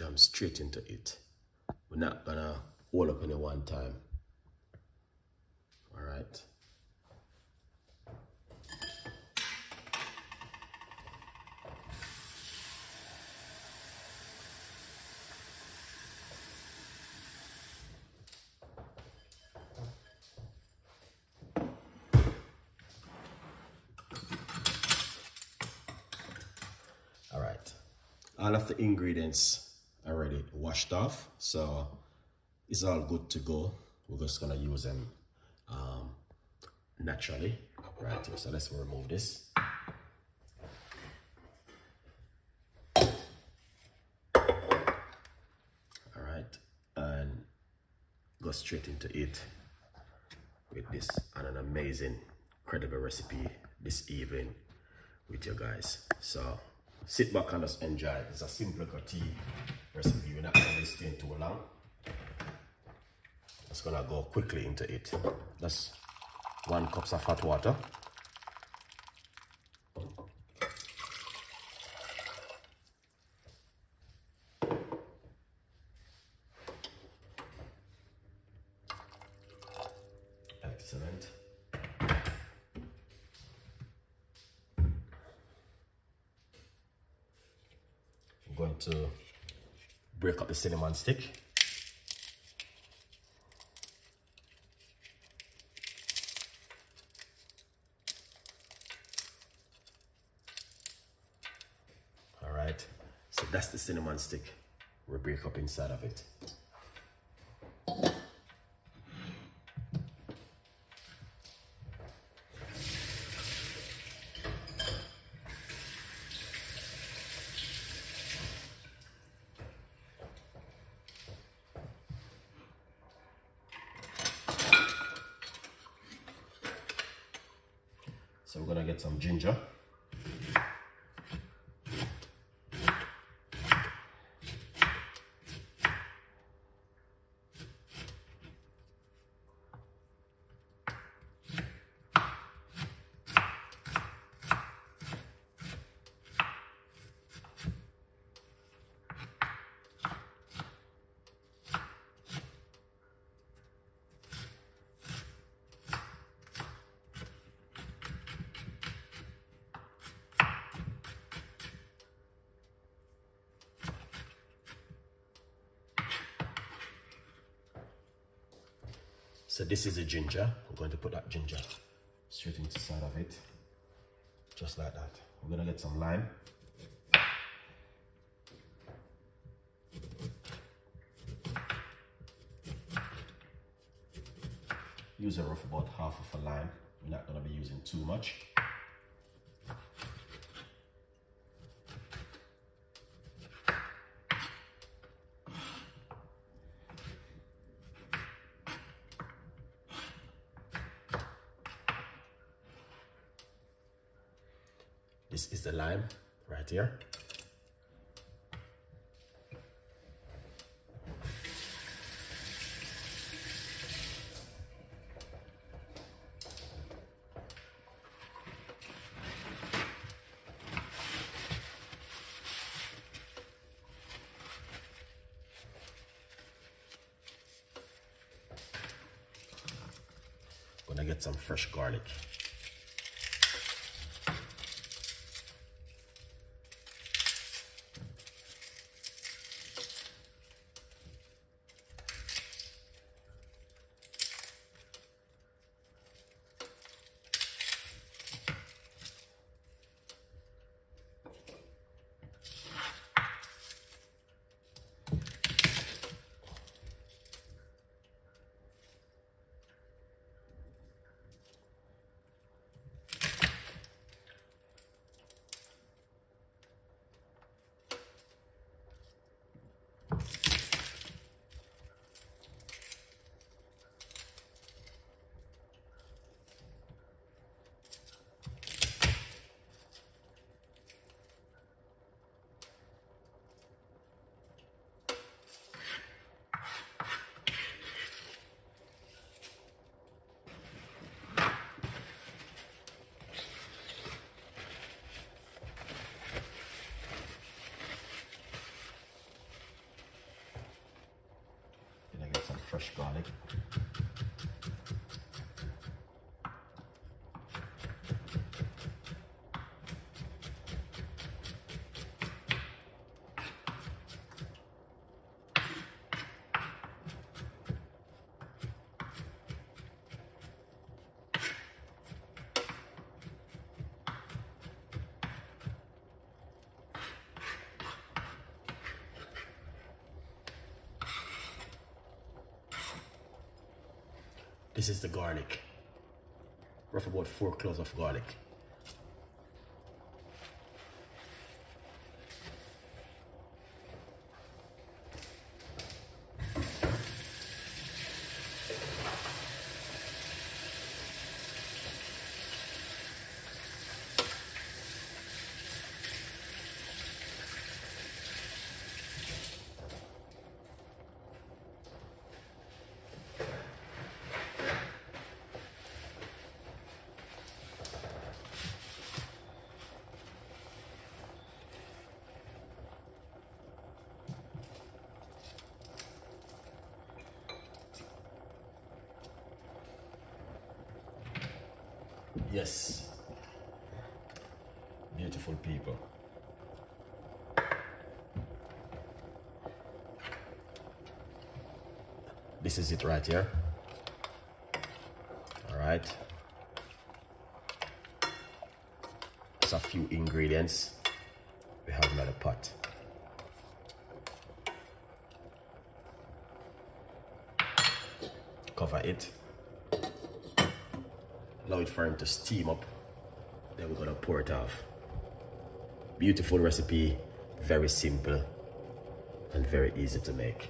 jump straight into it. We're not gonna hold up any one time. All right. All right. All of the ingredients are already washed off, so it's all good to go. We're just gonna use them naturally, right? So let's remove this. All right, and go straight into it with this and an amazing, incredible recipe this evening with you guys. So sit back and just enjoy. It's a simple tea recipe. We're not gonna stay in too long. Just gonna go quickly into it. That's 1 cup of hot water. Excellent. I'm going to break up the cinnamon stick. So that's the cinnamon stick. We'll break up inside of it. So we're gonna get some ginger. So this is the ginger. We're going to put that ginger straight inside of it, just like that. We're gonna get some lime. Use a rough about half of a lime. We're not gonna be using too much. This is the lime right here. Gonna get some fresh garlic. fresh garlic. This is the garlic. Rough about 4 cloves of garlic. Yes, beautiful people. This is it right here. All right. Just a few ingredients. We have another pot. Cover it. Allow it for him to steam up. Then we're gonna pour it off. Beautiful recipe, very simple and very easy to make.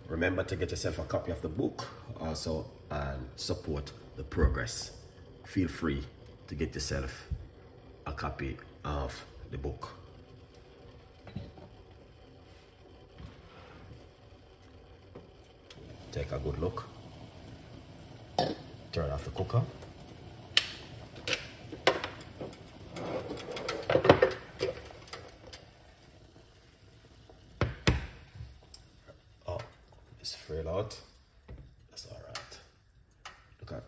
Remember to get yourself a copy of the book also and support the progress. Feel free to get yourself a copy of the book. Take a good look. Turn off the cooker. Frail out. That's all right.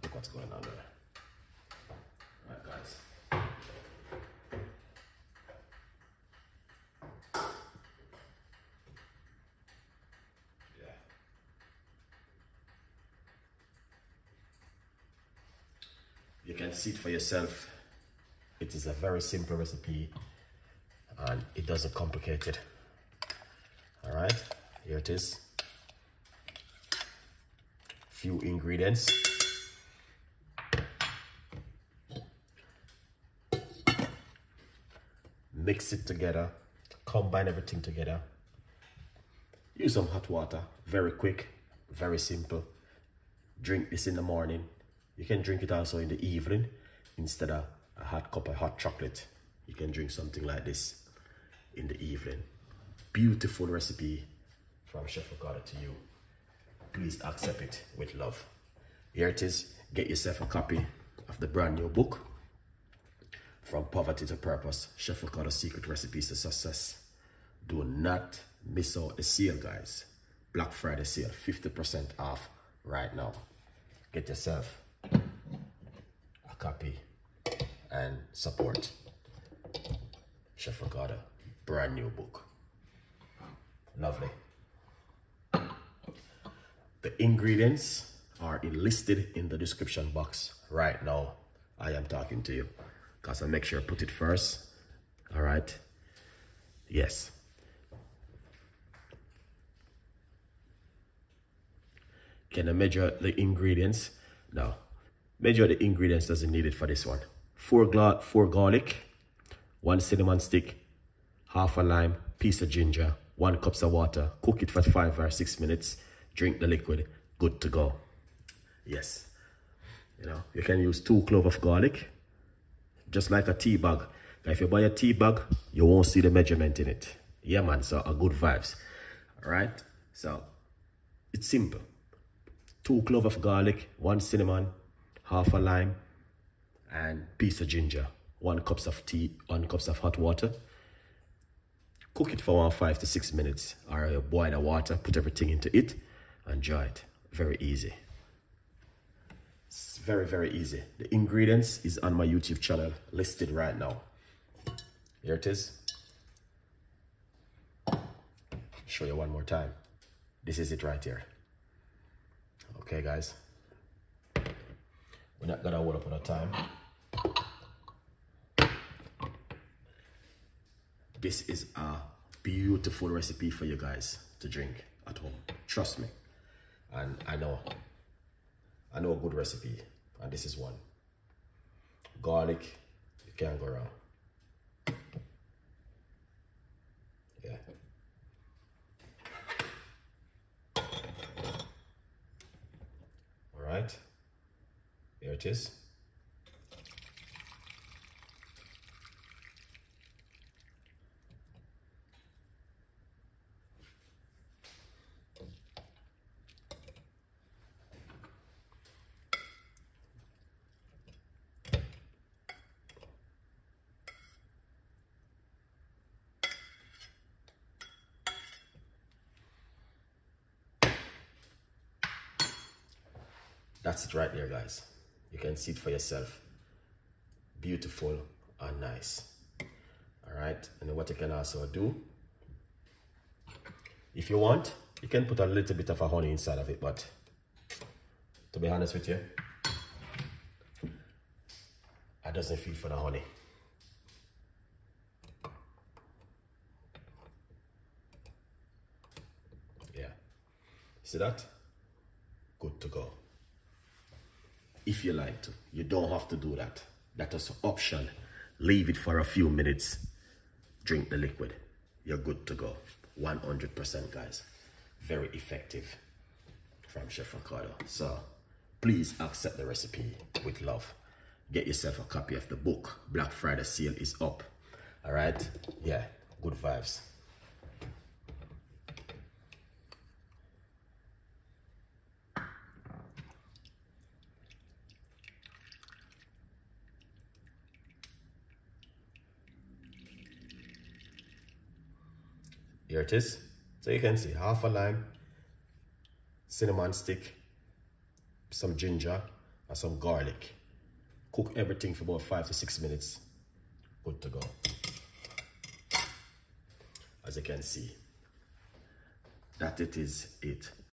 Look what's going on there. All right, guys. Yeah. You can see it for yourself. It is a very simple recipe, and it doesn't complicate it. All right, here it is. Few ingredients. Mix it together, combine everything together. Use some hot water, very quick, very simple. Drink this in the morning. You can drink it also in the evening. Instead of a hot cup of hot chocolate, you can drink something like this in the evening. Beautiful recipe from Chef Ricardo to you. Please accept it with love. Here it is. Get yourself a copy of the brand new book, From Poverty to Purpose, Chef Ricardo's Secret Recipes to Success. Do not miss out the sale, guys. Black Friday sale, 50% off right now. Get yourself a copy and support Chef Ricardo, brand new book. Lovely. The ingredients are listed in the description box right now. I am talking to you because I make sure I put it first. All right. Yes. Can I measure the ingredients? No. Measure the ingredients doesn't need it for this one. 4 garlic, 1 cinnamon stick, half a lime, piece of ginger, 1 cup of water. Cook it for 5 or 6 minutes. Drink the liquid, good to go. Yes, you know, you can use 2 cloves of garlic, just like a tea bag. If you buy a tea bag, you won't see the measurement in it. Yeah, man, so a good vibes. All right, so it's simple. 2 cloves of garlic, 1 cinnamon, half a lime, and piece of ginger. 1 cup of tea, 1 cup of hot water. Cook it for around 5 to 6 minutes, or you boil the water, put everything into it, and enjoy it. Very easy. It's very, very easy. The ingredients is on my YouTube channel, listed right now. Here it is. Show you one more time. This is it right here. Okay, guys. We're not gonna hold up on a time. This is a beautiful recipe for you guys to drink at home. Trust me. And I know a good recipe, and this is one. Garlic, you can't go wrong. Yeah. All right, here it is. That's it right there, guys. You can see it for yourself. Beautiful and nice. All right, and then what you can also do, if you want, you can put a little bit of a honey inside of it, but to be honest with you, I doesn't feel for the honey. Yeah, see that? Good to go. If you like to, you don't have to do that. That is an option. Leave it for a few minutes. Drink the liquid. You're good to go. 100%, guys. Very effective from Chef Ricardo. So please accept the recipe with love. Get yourself a copy of the book. Black Friday sale is up. All right? Yeah, good vibes. Here it is. So you can see half a lime, cinnamon stick, some ginger, and some garlic. Cook everything for about 5 to 6 minutes. Good to go. As you can see, that it is it.